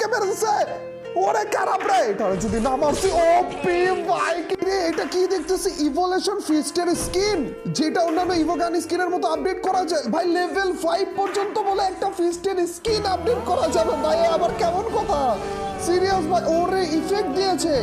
কে মেরে দিছে ওরে খারাপ রে এটা যদি না মারছি ওপি ভাই কি রে এটা কি দেখতেছি ইভলিউশন ফিস্টের স্কিন যেটা অন্যান্য ইভোগান স্কিনের মতো আপডেট করা যায় ভাই লেভেল 5 পর্যন্ত বলে একটা ফিস্টের স্কিন আপডেট করা যাবে ভাই আবার কেমন কথা সিরিয়াস ভাই ওরে ইফেক্ট দিয়েছে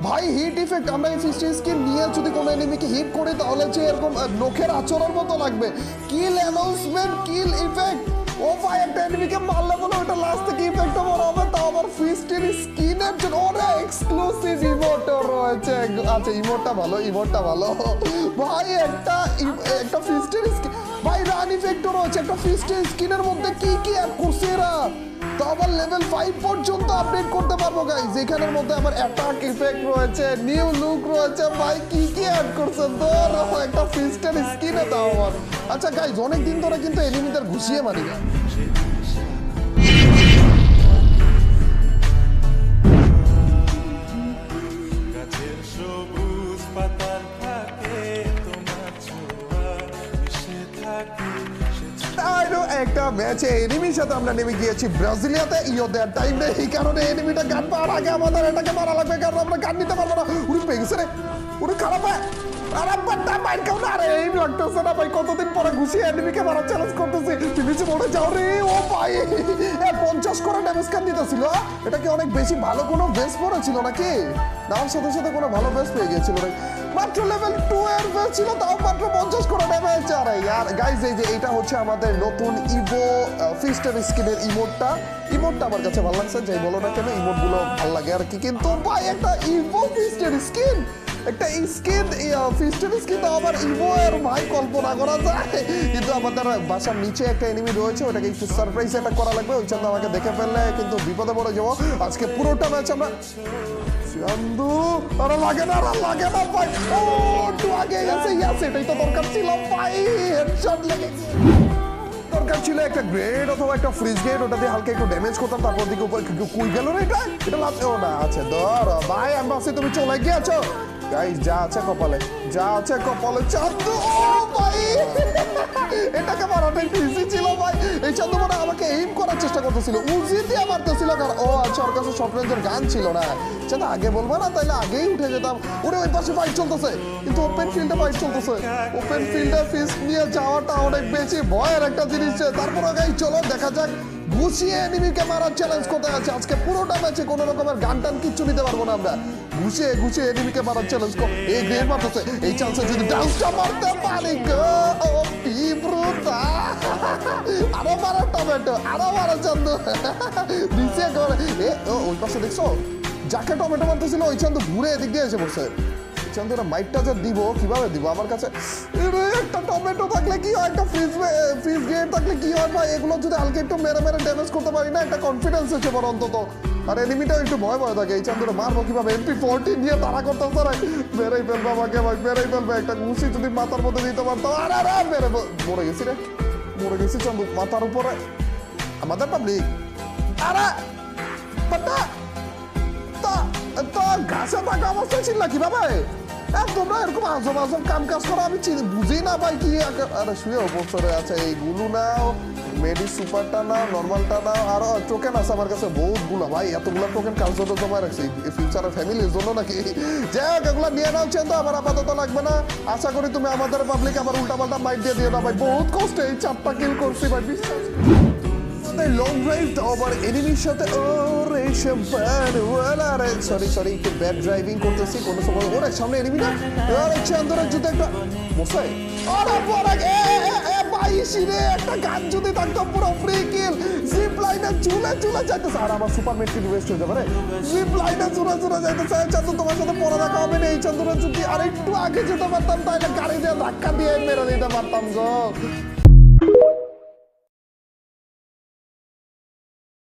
ভাই হিট ইফেক্ট আমরা এই ফিস্টের স্কিন নিয়ে যদি কোনো এনিমিকে হিট করি তাহলে যে এরকম নখের আচরণ মতো লাগবে কিল অ্যানাউন্সমেন্ট কিল ইফেক্ট ও ভাই একটা এনিমিকে মারলে বলে ওটা লাস্ট থেকে ইফেক্ট হবে তাও আবার ফিস্টের স্কিনের জন্য ওরে এক্সক্লুসিভ ইমোট রয়েছে আচ্ছা ইমোটটা ভালো ভাই একটা ফিস্টের স্কিন ভাই রান ইফেক্ট রয়েছে একটা ফিস্টের স্কিনের মধ্যে কি কি অ্যাড করছে এরা তো আবার লেভেল 5 পর্যন্ত আপডেট করতে পারবো গাইস যেখানের মধ্যে আবার অ্যাটাক ইফেক্ট রয়েছে নিউ লুক রয়েছে ভাই কি কি অ্যাড করছে ধরো একটা ফিস্টের স্কিনে দাও আমার আচ্ছা গাইস অনেক দিন ধরে কিন্তু এনিমিদের ঘুষিয়ে মারি না একটা ম্যাচে এনিমির সাথে আমরা নেমে গিয়েছি ব্রাজিলিয়াতে ইয়োদের টাইমে এই কারণে এনিমিটা গান পাওয়ার আগে আমাদের এটাকে মারা লাগবে কারণ আমরা গান নিতে পারবো না উনি পেয়েছে রে উনি খারাপ হয় আরে বাড্ডা মাইর কেউ না রে এই লাগতেছে না ভাই কতদিন পরে ঘুষিয়ে এনিমিকে মারা চ্যালেঞ্জ করতেছি তুমি যে মরে যাও রে ও ভাই 50 করে ড্যামেজ কান দিতেছিল এটা কি অনেক বেশি ভালো কোনো বেস পড়েছিল নাকি নাম সাথে সাথে কোনো ভালো বেস পেয়ে গিয়েছিল রে মাত্র লেভেল 2 এর বেস ছিল তাও মাত্র 50 করে ড্যামেজ আরে यार গাইস এই যে এটা হচ্ছে আমাদের নতুন ইভো ফিস্টার স্কিনের ইমোটটা আমার কাছে ভালো লাগছে যাই বলো না কেন ইমোটগুলো ভালো লাগে আর কি কিন্তু ভাই একটা ইভো ফিস্টার স্কিন একটা স্কিন ফিস্টার স্কিন তো আবার ইভো এর ভাই কল্পনা করা যায় কিন্তু আমাদের বাসার নিচে একটা এনিমি রয়েছে ওটাকে একটু সারপ্রাইজ অ্যাটাক করা লাগবে ওই জন্য আমাকে দেখে ফেললে কিন্তু বিপদে পড়ে যাবো আজকে পুরোটা ম্যাচ আমরা চান্দু আরে লাগে না ভাই ও একটু আগে গেছে ইয়াস এটাই তো দরকার ছিল ভাই হেডশট লেগে দরকার ছিল একটা গ্রেড অথবা একটা ফ্রিজ গ্রেড ওটা দিয়ে হালকা একটু ড্যামেজ করতাম তারপর দিকে উপর কুই গেল না এটা লাগছেও না আছে ধর ভাই আমি ভাবছি তুমি চলে গিয়েছো গাইস যা আছে কপালে চান্দু ও ভাই এটাকে মারাটা একটু ইজি ছিল ভাই এই চান্দু মানে আমাকে এইম করার চেষ্টা করতেছিল উজি দিয়ে মারতেছিল কারণ ও আচ্ছা ওর কাছে শর্ট রেঞ্জের গান ছিল না সেটা আগে বলবো না তাইলে আগেই উঠে যেতাম ওরে ওই পাশে ফাইট চলতেছে কিন্তু ওপেন ফিল্ডে ফাইট চলতেছে ওপেন ফিল্ডে ফিস্ট নিয়ে যাওয়াটা অনেক বেশি ভয়ের একটা জিনিস তারপরে গাইস চলো দেখা যাক ঘুষিয়ে এনিমিকে মারার চ্যালেঞ্জ করতে আছে আজকে পুরোটা ম্যাচে কোনো রকমের গান টান কিচ্ছু নিতে পারবো না আমরা ঘুষিয়ে এনিমিকে মারার চ্যালেঞ্জ কর এই গ্রেড মারতেছে এই চান্সে যদি ডাউনটা মারতে পারি গো ও পিব্রুতা আরো মারা টমেটো আরো মারা চান্দু নিচে করে এ ওই পাশে দেখছো যাকে টমেটো মারতেছিল ওই চান্দু ঘুরে এদিক দিয়ে এসে বসে চান্দুরা মাইকটা যে দিব কিভাবে দিব আমার কাছে একটা টমেটো থাকলে কি হয় একটা ফ্রিজ গেট থাকলে কি হয় ভাই এগুলো যদি হালকা একটু মেরে ড্যামেজ করতে পারি না একটা কনফিডেন্স হচ্ছে বড় অন্তত আর এনিমিটাও একটু ভয় থাকে এই চান্দুরা মারবো কিভাবে MP40 নিয়ে তারা করতেছে রে মেরেই ফেলবে আমাকে ভাই মেরেই ফেলবে একটা ঘুষি যদি মাথার মধ্যে দিতে পারতো আরে মেরে মরে গেছি চান্দু মাথার উপরে আমাদের পাবলিক আরে বাটা তো ঘাসে থাকা অবস্থা ছিল না কিভাবে তোমরা এরকম আজব কাম কাজ করো আমি বুঝি না ভাই কি আরে শুয়ে অবসরে আছে এইগুলো নাও মেডি সুপারটা নাও নর্মালটা নাও আরো টোকেন আছে আমার কাছে বহুতগুলো ভাই এতগুলো টোকেন কাজ জন্য জমা রাখছি ফিউচারের ফ্যামিলির জন্য নাকি যাই হোক এগুলো নিয়ে নাও চেন তো আমার আপাতত লাগবে না আশা করি তুমি আমাদের পাবলিক আবার উল্টাপাল্টা মাইট দিয়ে দিও না ভাই বহুত কষ্টে এই 4টা কিল করছি ভাই বিশ্বাস লং ড্রাইভ আবার এনিমির সাথে ওরে আরে সরি একটু ব্যাড ড্রাইভিং করতেছি কোনো সময় ওরে সামনে এনিমি না আরে চান্দরের জুতো একটা মশাই আরে পড়া ভাই সিরে একটা গান যদি থাকতো পুরো ফ্রি কিল জিপ লাইনে চুলে যাইতেছে আর আমার সুপার মেট কিল ওয়েস্ট হয়ে যাবে রে জিপ লাইনে চুলে যাইতেছে চান্দু তোমার সাথে পড়া দেখা হবে না এই চান্দরের যদি আর একটু আগে যেতে পারতাম তাহলে গাড়ি দিয়ে ধাক্কা দিয়ে মেরে দিতে পারতাম গো